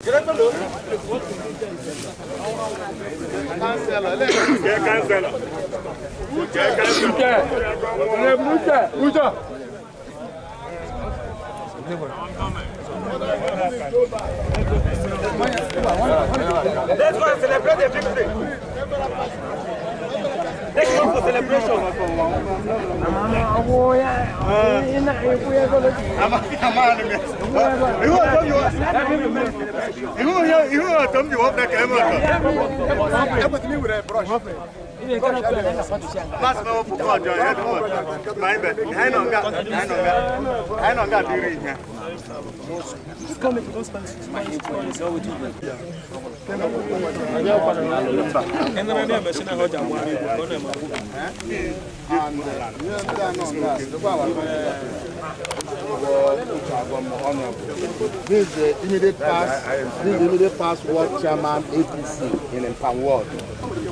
Let's go and celebrate the victory. Let's go for celebration. This is the immediate past ward chairman APC in Empang Ward,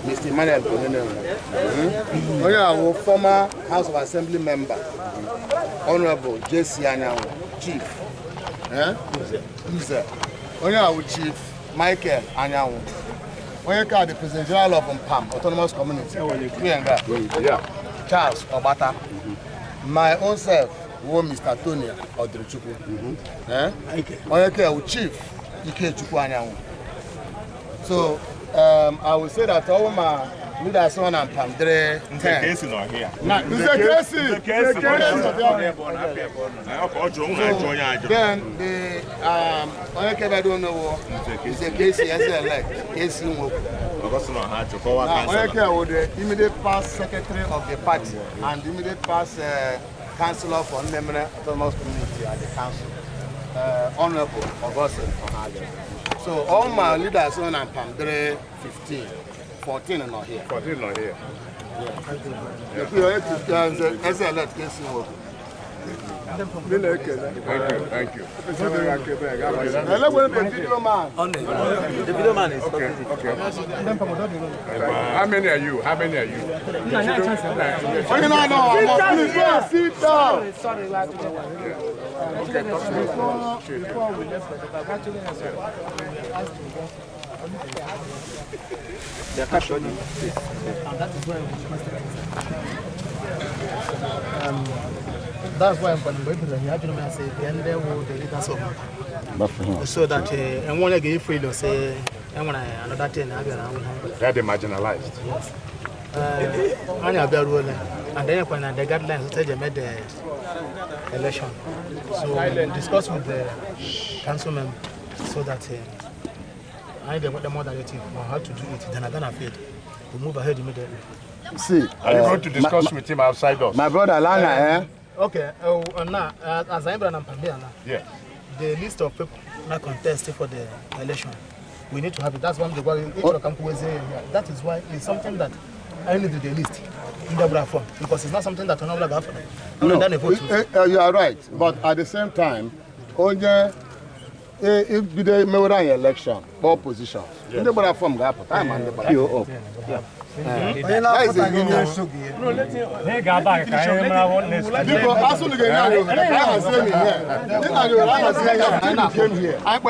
Mr. Emmanuel Bonene. Our former House of Assembly member, Honorable J.C. Anyanwu, Chief. Our Chief Michael Anyanwu. The President General of Empang Autonomous Community. Charles Obata. My own self, Mr. Tony Odrichukwu. Our Chief Ike Chukwu Anyanwu. So I will say that all my leaders on and Pandre 10. Then the I don't know is the case elect case the immediate past secretary of the party and the immediate past councillor for Nemene Autonomous Community at the council, Honorable Augustine Ohale. So all my leaders on and Pandre 15. 14 are not here. 14 not here. Yeah. Thank you. Thank you. The video man is okay. How many are you? No. Sit down. Sorry, before we left, actually, they're captured in and that is why that's why I'm going to the Yajuman say, then there will the leaders of so that and when I give freedom, say, and when I another 10, they're the marginalized. Yes. And then when the guidelines said they made the election, so we discussed with the council member so that I get the more directive on how to do it, then I'm gonna fit. We move ahead immediately. See, are you going to discuss with him outside us? My brother Lana, Okay, now, as I'm yeah. The list of people that contest for the election, we need to have it. That's one of the that is why it's something that I need the list in the form because it's not something that I'm not No, you are right, but at the same time, if the mayoral election, all positions, in the form gap, time and the I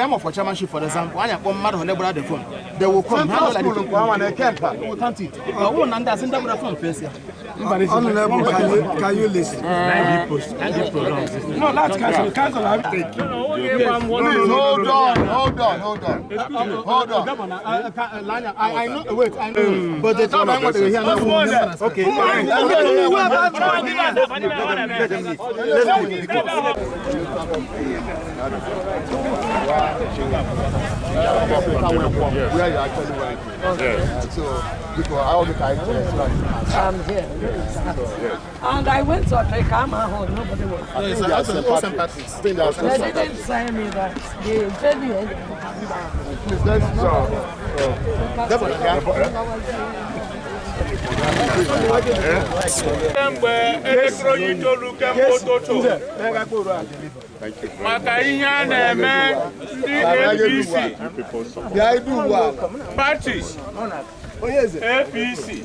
am for chairmanship, for example. I am one man the phone. They will come. Can you listen? No, that's cancel. Hold on. I know. Wait, I know. But the time I want to hear now. Okay. Where you actually working? So, because I will be I'm here. And I went to a camera home, nobody was. They didn't say me that. They tell me. APC,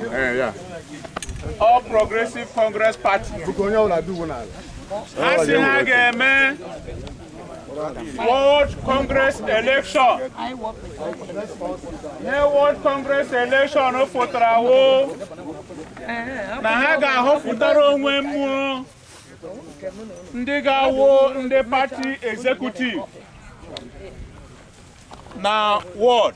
All Progressive Congress Party. World Congress election. World Congress election fotara wo. Na ha ga-ahọpụtara onwe mmụọ ndị ga-awụ ndị party executive na world.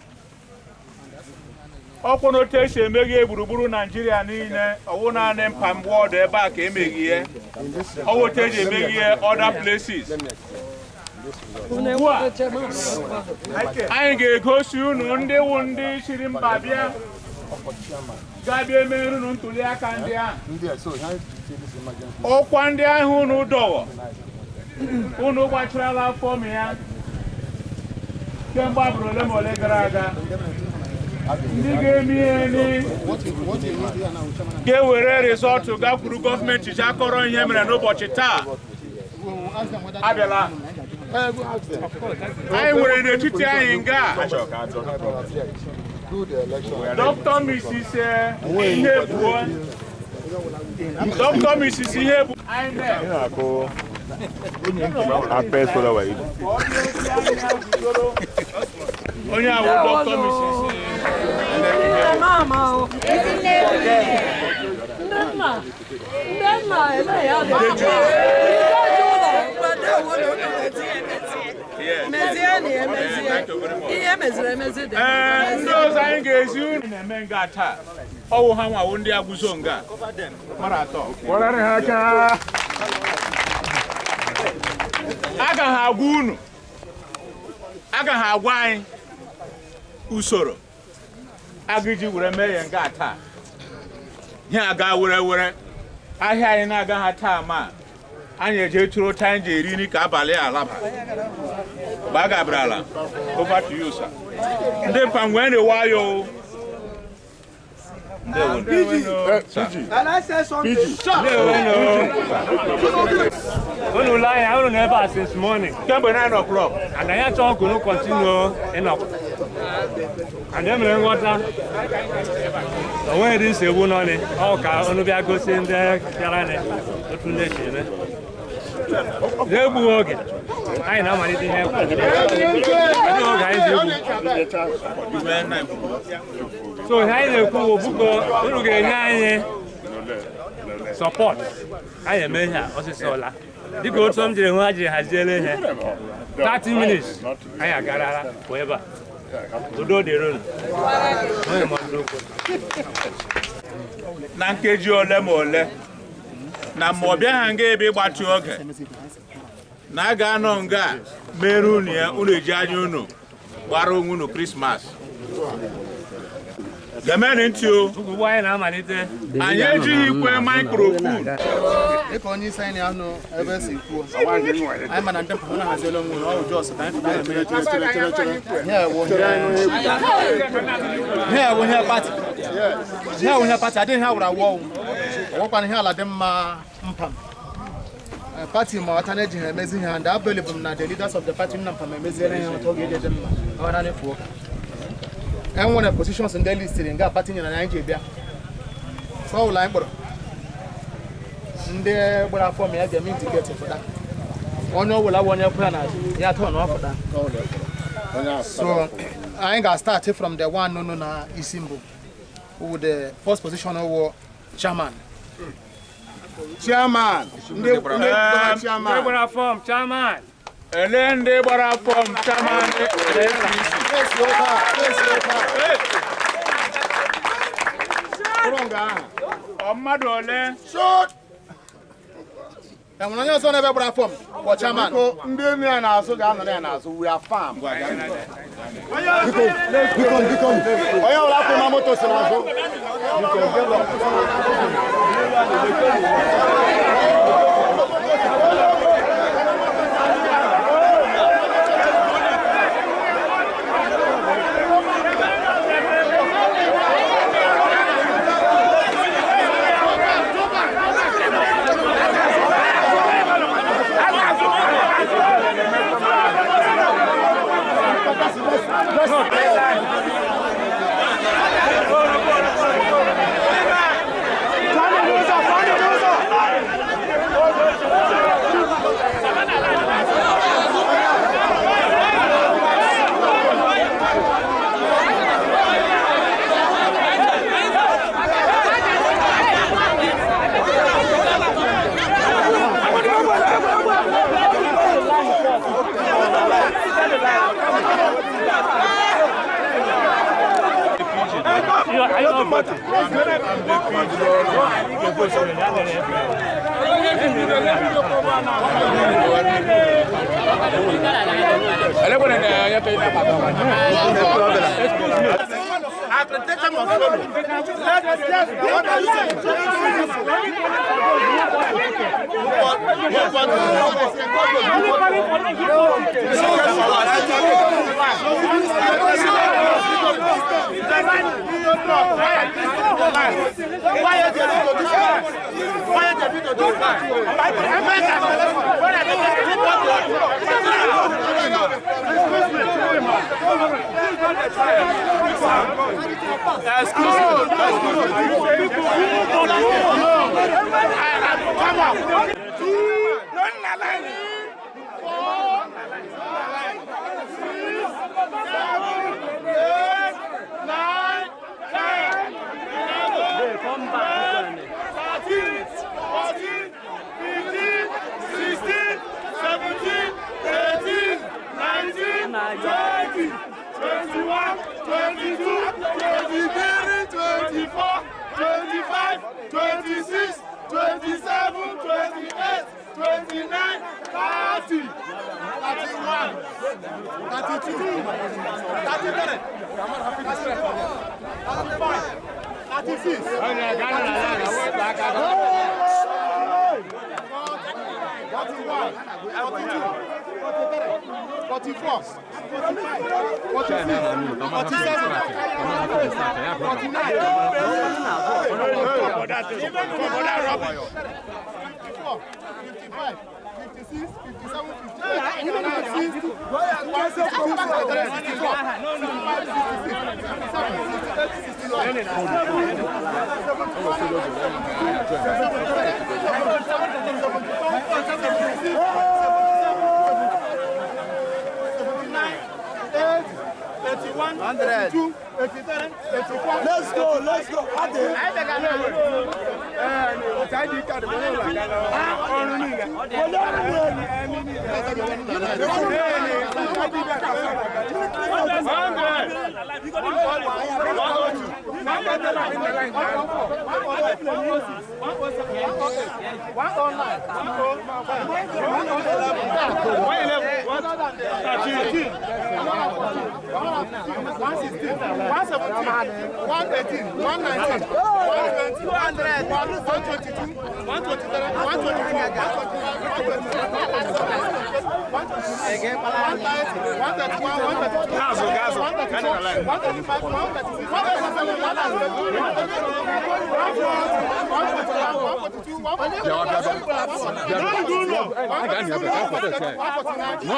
Ọkwụ n'otu esi emeghe gburugburu Nigeria niile, ọwụ naanị mpam world ebe a ka emeghie. Ọwụ otu eji emeghe other places. Ugbu a, anyị ga-egosi unu ndị wụ ndị chiri mba bịa ga-abịa emerụ unu ntuli aka ndị ahụ. Ọkwa ndị ahụ unu dọwọ, unu gbachirala fọm ya kemgbe abụrụ ole ma ole gara aga. Ndị ga-eme ihe ga-ewere rizọtụ gakwuru gọọmenti ji akọrọ ihe mere n'ụbọchị taa. Abịala. Anyị nwere n'etiti anyị nga Dr. Mrs. Ihebuo. Dr. Mrs. Ihebuo. Onye awụ Dr. Mrs. Ndị ọzọ anyị ga-ezi unu na-eme nga taa. Ọwụ ha nwawo ndị agụzo nga. Mara atọ. Agaghị agwa unu. Agaghị agwa anyị usoro agịji were mee ya nga taa. Ihe aga were ahịa anyị na-agaghị taa ma anyị eje tụrụ taa anyị ji eri nri ka abalị alaba. Baga brala. Over to you, sir. Ndị pangwene wayo. Can I say something? Unu lie, I don't never since morning. Kemgbe 9 o'clock. And I talk to continue enough. And then water. The way it is a woman on it, all car, only be a good in there, Carane, the foundation. They will get. I know I didn't have. So, I cool book support. I am here, also solar. You go some to has 30 minutes. I got whoever to do the run. Nankeji ole ma ole na mmọbịa ha nga ebe ịgbatị oge na a ga-anọ nga mere unu ya unu eji anya unu gbara onwe unu Christmas. Gemeni ntị o, anyị ejighị ikwe microphone. Dịka onye isi anyị anụ ebe si kwuo, anyị mana ndị mpụ na haziela onwe na ọrụ Jos ka anyị fụta eme chere. Ihe ewu pati adịghị ha wụrụ awọ ọwụkwana ihe ala dị mma mpam. Party ma ọta na-ejighị emezi ha and available na the leaders of the party na mpam emeziere ihe otu oge eji mma ọ na na-efu ụka. Enwere positions ndị listiri nga party nyere na anyị ji bịa. So ụlọ anyị kpọrọ ndị gbara fọm ya ga-eme indicate fụta. Onye ọbụla bụ onye kwere na ya tụọ na ọfụta. So anyị ga-start from the one no na isi mbụ. With the first position of chairman. Chairman. They were from chairman. And then they were from chairman. Short. And when you're son of a form, what chairman? We are farm.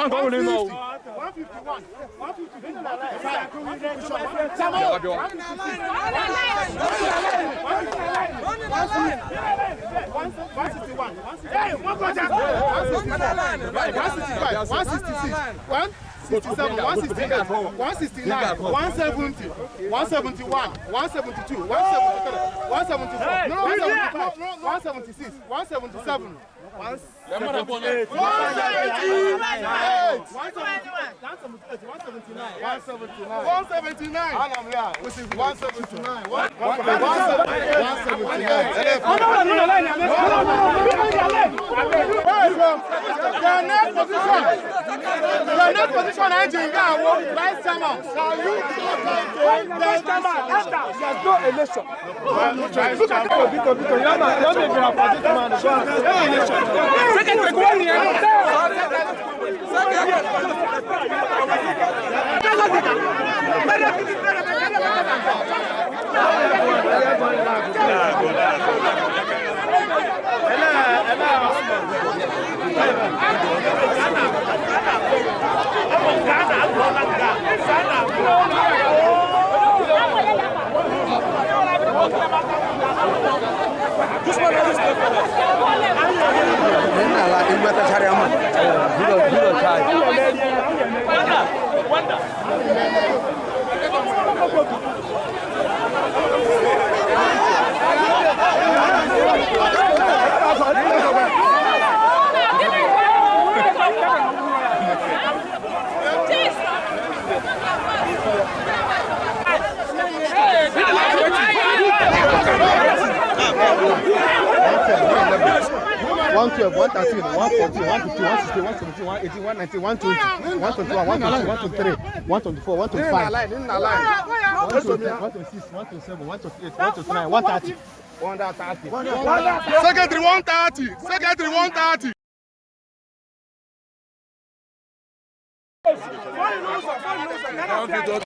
not voting? Let's go. 112, 113, 114, 115, 116, 117, 118, 119, 120, 121, 122, 123, 124, 125, 126, 127, 128, 129, 130. 130. Secretary 130. Secretary 130. Okay,